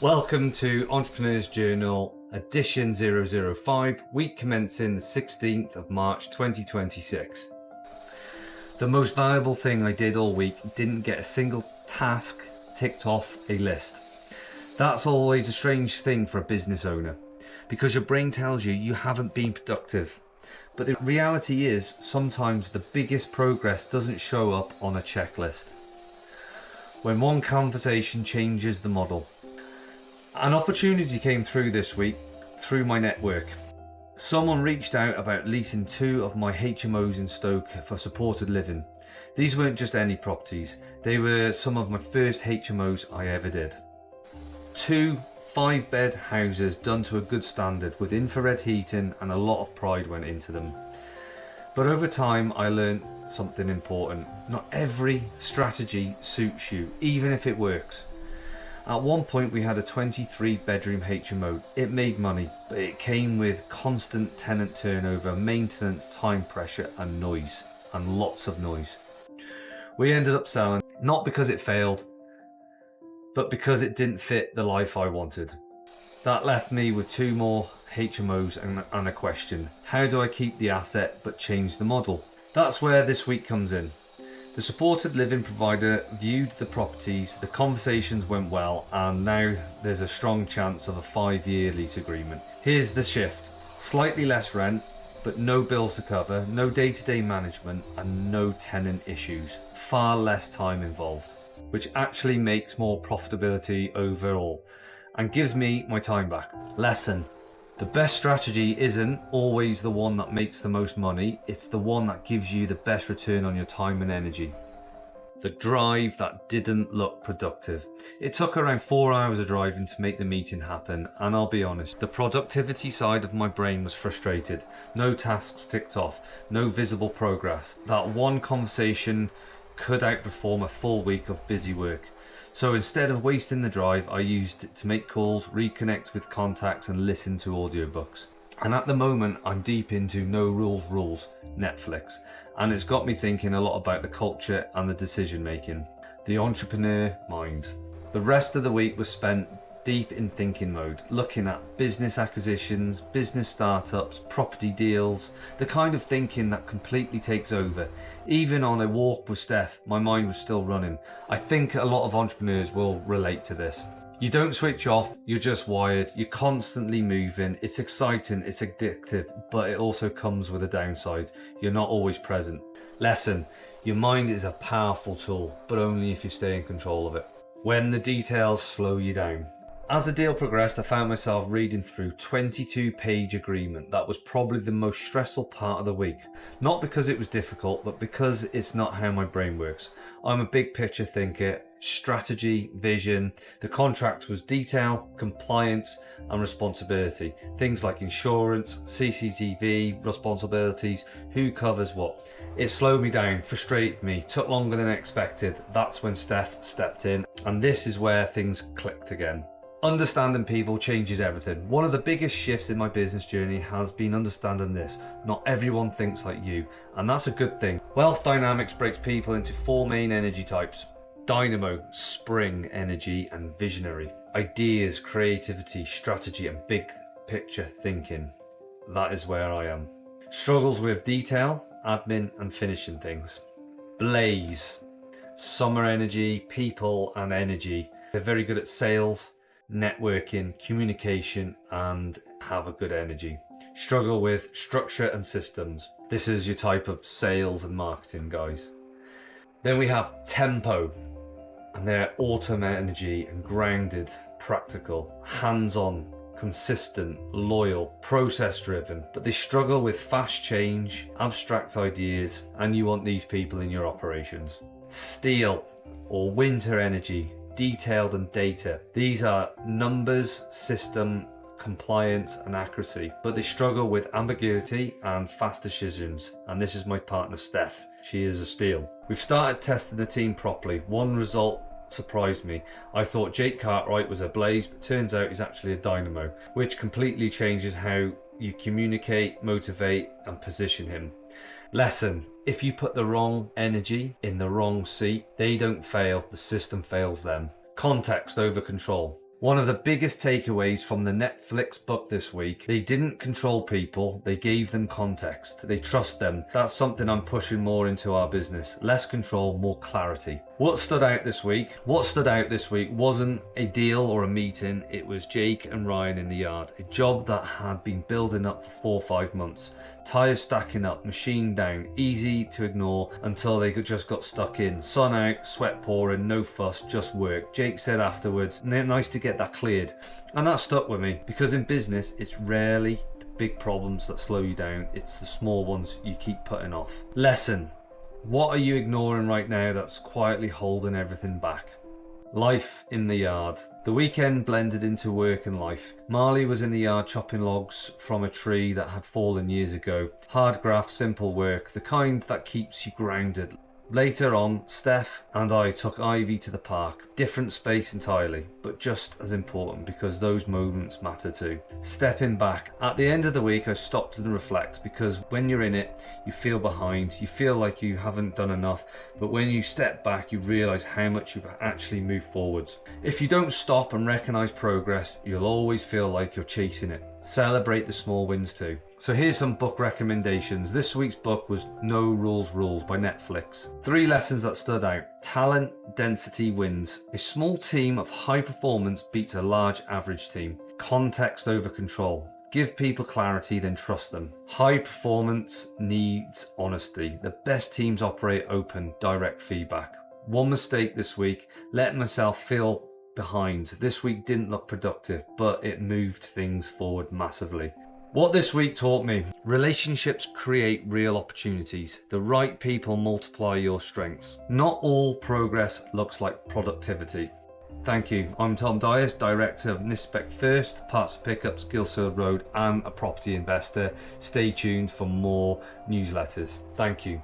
Welcome to Entrepreneur's Journal, edition 005, week commencing the 16th of March 2026. The most valuable thing I did all week, didn't get a single task ticked off a list. That's always a strange thing for a business owner, because your brain tells you you haven't been productive. But the reality is, sometimes the biggest progress doesn't show up on a checklist. When one conversation changes the model. An opportunity came through this week through my network. Someone reached out about leasing 2 of my HMOs in Stoke for supported living. These weren't just any properties, they were some of my first HMOs I ever did. 2 5-bed houses done to a good standard with infrared heating, and a lot of pride went into them. But over time I learned something important. Not every strategy suits you, even if it works. At one point we had a 23-bedroom HMO. It made money, but it came with constant tenant turnover, maintenance, time pressure and noise, and lots of noise. We ended up selling, not because it failed, but because it didn't fit the life I wanted. That left me with 2 more HMOs and a question. How do I keep the asset but change the model? That's where this week comes in. The supported living provider viewed the properties, the conversations went well, and now there's a strong chance of a 5-year lease agreement. Here's the shift. Slightly less rent, but no bills to cover, no day-to-day management, and no tenant issues. Far less time involved, which actually makes more profitability overall, and gives me my time back. Lesson. The best strategy isn't always the one that makes the most money, it's the one that gives you the best return on your time and energy. The drive that didn't look productive. It took around 4 hours of driving to make the meeting happen, and I'll be honest, the productivity side of my brain was frustrated. No tasks ticked off, no visible progress. That one conversation could outperform a full week of busy work. So instead of wasting the drive, I used it to make calls, reconnect with contacts and listen to audiobooks. And at the moment, I'm deep into No Rules, Netflix. And it's got me thinking a lot about the culture and the decision making. The entrepreneur mind. The rest of the week was spent deep in thinking mode, looking at business acquisitions, business startups, property deals, the kind of thinking that completely takes over. Even on a walk with Steph, my mind was still running. I think a lot of entrepreneurs will relate to this. You don't switch off, you're just wired, you're constantly moving, it's exciting, it's addictive, but it also comes with a downside. You're not always present. Lesson, your mind is a powerful tool, but only if you stay in control of it. When the details slow you down. As the deal progressed, I found myself reading through 22-page agreement. That was probably the most stressful part of the week. Not because it was difficult, but because it's not how my brain works. I'm a big picture thinker, strategy, vision. The contract was detail, compliance and responsibility. Things like insurance, CCTV, responsibilities, who covers what. It slowed me down, frustrated me, took longer than expected. That's when Steph stepped in, and this is where things clicked again. Understanding people changes everything. One of the biggest shifts in my business journey has been understanding this. Not everyone thinks like you, and that's a good thing. Wealth dynamics breaks people into 4 main energy types. Dynamo, spring energy and visionary. Ideas, creativity, strategy and big picture thinking. That is where I am. Struggles with detail, admin and finishing things. Blaze, summer energy, people and energy. They're very good at sales, networking, communication and have a good energy. Struggle with structure and systems. This is your type of sales and marketing guys. Then we have tempo, and they're autumn energy and grounded, practical, hands-on, consistent, loyal, process driven, but they struggle with fast change, abstract ideas, and you want these people in your operations. Steel or winter energy, detailed and data. These are numbers, system, compliance and accuracy, but they struggle with ambiguity and fast decisions. And this is my partner Steph. She is a steel. We've started testing the team properly. One result surprised me. I thought Jake Cartwright was a blaze, but turns out he's actually a dynamo, which completely changes how you communicate, motivate and position him. Lesson: if you put the wrong energy in the wrong seat, they don't fail, the system fails them. Context over control. One of the biggest takeaways from the Netflix book this week: they didn't control people, they gave them context. They trust them. That's something I'm pushing more into our business. Less control, more clarity. What stood out this week? What stood out this week wasn't a deal or a meeting, it was Jake and Ryan in the yard. A job that had been building up for 4 or 5 months. Tyres stacking up, machine down, easy to ignore until they just got stuck in. Sun out, sweat pouring, no fuss, just work. Jake said afterwards, nice to get that cleared. And that stuck with me, because in business, it's rarely the big problems that slow you down, it's the small ones you keep putting off. Lesson: what are you ignoring right now that's quietly holding everything back? Life in the yard. The weekend blended into work and life. Marley was in the yard chopping logs from a tree that had fallen years ago. Hard graft, simple work, the kind that keeps you grounded. Later on, Steph and I took Ivy to the park. Different space entirely, but just as important, because those moments matter too. Stepping back. At the end of the week, I stopped and reflect, because when you're in it, you feel behind, you feel like you haven't done enough, but when you step back, you realise how much you've actually moved forwards. If you don't stop and recognise progress, you'll always feel like you're chasing it. Celebrate the small wins too. So here's some book recommendations. This week's book was No Rules Rules by Netflix. 3 lessons that stood out. Talent density wins. A small team of high performance beats a large average team. Context over control. Give people clarity, then trust them. High performance needs honesty. The best teams operate open, direct feedback. One mistake this week: let myself feel behind. This week didn't look productive, but it moved things forward massively. What this week taught me: relationships create real opportunities. The right people multiply your strengths. Not all progress looks like productivity. Thank you. I'm Tom Dias, Director of Nispec First, Parts Pickups, Gilsfield Road, and a property investor. Stay tuned for more newsletters. Thank you.